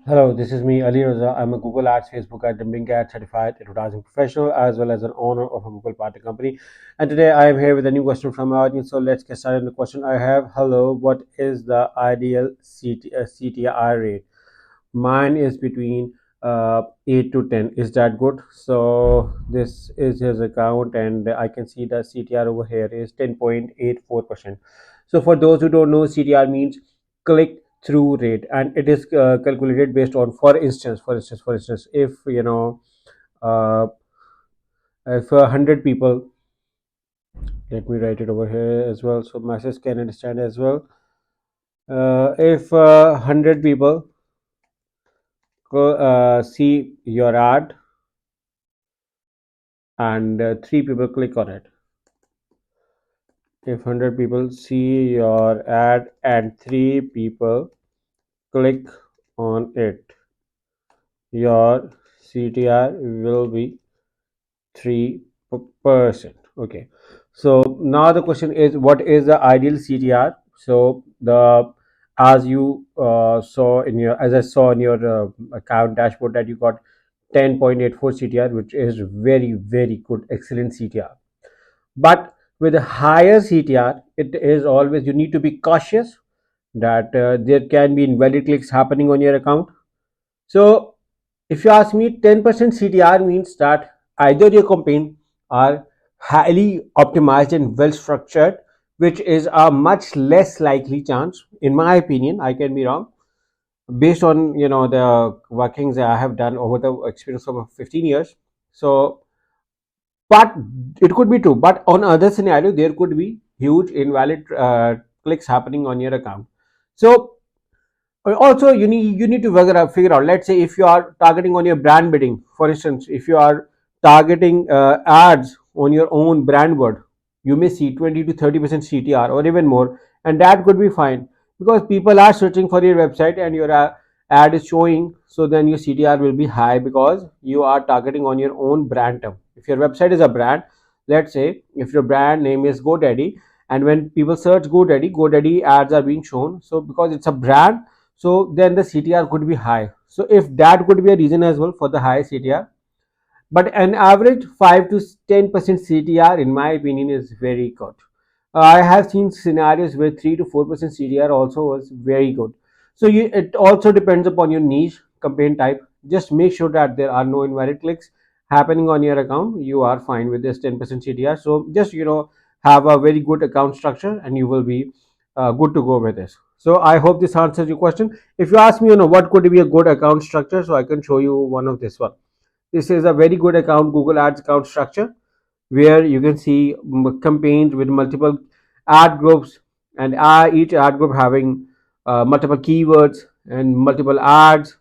Hello, this is me, ALIRAZA. I'm a Google Ads, Facebook Ad, and Bing Ad certified advertising professional, as well as an owner of a Google partner company. And today I am here with a new question from my audience. So let's get started. The question I have: Hello, what is the ideal CTR rate? Mine is between 8 to 10. Is that good? So this is his account, and I can see the CTR over here is 10.84%. So for those who don't know, CTR means click through rate, and it is calculated based on, for instance, if uh, if 100 people, let me write it over here as well so masses can understand as well. If 100 people see your ad and 3 people click on it, if 100 people see your ad and 3 people click on it, your CTR will be 3%. Okay, so now the question is, what is the ideal CTR? So the as you saw in your as I saw in your account dashboard that you got 10.84 CTR, which is very good, excellent CTR. But with a higher CTR, it is always, you need to be cautious that there can be invalid clicks happening on your account. So if you ask me, 10% CTR means that either your campaign are highly optimized and well structured, which is a much less likely chance, in my opinion. I can be wrong, based on the workings that I have done over the experience of 15 years. So, but it could be true. But on other scenario, there could be huge invalid clicks happening on your account. So also you need to figure out, let's say if you are targeting on your brand bidding, for instance, if you are targeting ads on your own brand word, you may see 20 to 30% CTR or even more, and that could be fine because people are searching for your website and your ad is showing. So then your CTR will be high because you are targeting on your own brand term. If your website is a brand, let's say if your brand name is GoDaddy, and when people search GoDaddy ads are being shown, so because it's a brand, so then the CTR could be high. So if that could be a reason as well for the high CTR, but an average 5 to 10% CTR, in my opinion, is very good. I have seen scenarios where 3 to 4% CTR also was very good. So it also depends upon your niche, campaign type. Just make sure that there are no invalid clicks happening on your account. You are fine with this 10% CTR. So just have a very good account structure, and you will be good to go with this. So I hope this answers your question. If you ask me, what could be a good account structure, so I can show you one of this one. This is a very good account, Google Ads account structure, where you can see campaigns with multiple ad groups, and each ad group having multiple keywords and multiple ads,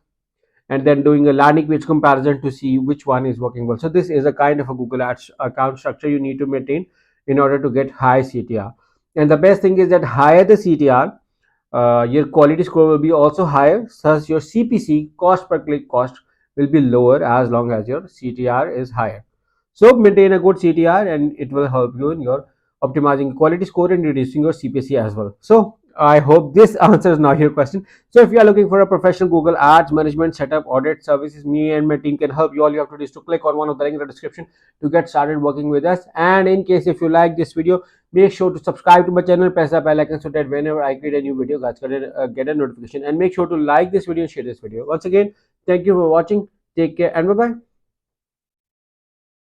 and then doing a landing page comparison to see which one is working well. So this is a kind of a Google Ads account structure you need to maintain in order to get high CTR. And the best thing is that higher the CTR, your quality score will be also higher, thus your CPC, cost per click cost, will be lower as long as your CTR is higher. So maintain a good CTR, and it will help you in your optimizing quality score and reducing your CPC as well. So I hope this answers now your question. So if you are looking for a professional Google Ads management setup audit services, me and my team can help you. All you have to do is to click on one of the links in the description to get started working with us. And in case if you like this video, make sure to subscribe to my channel, press the bell icon so that whenever I create a new video, guys get a notification. And make sure to like this video and share this video. Once again, thank you for watching. Take care and bye bye.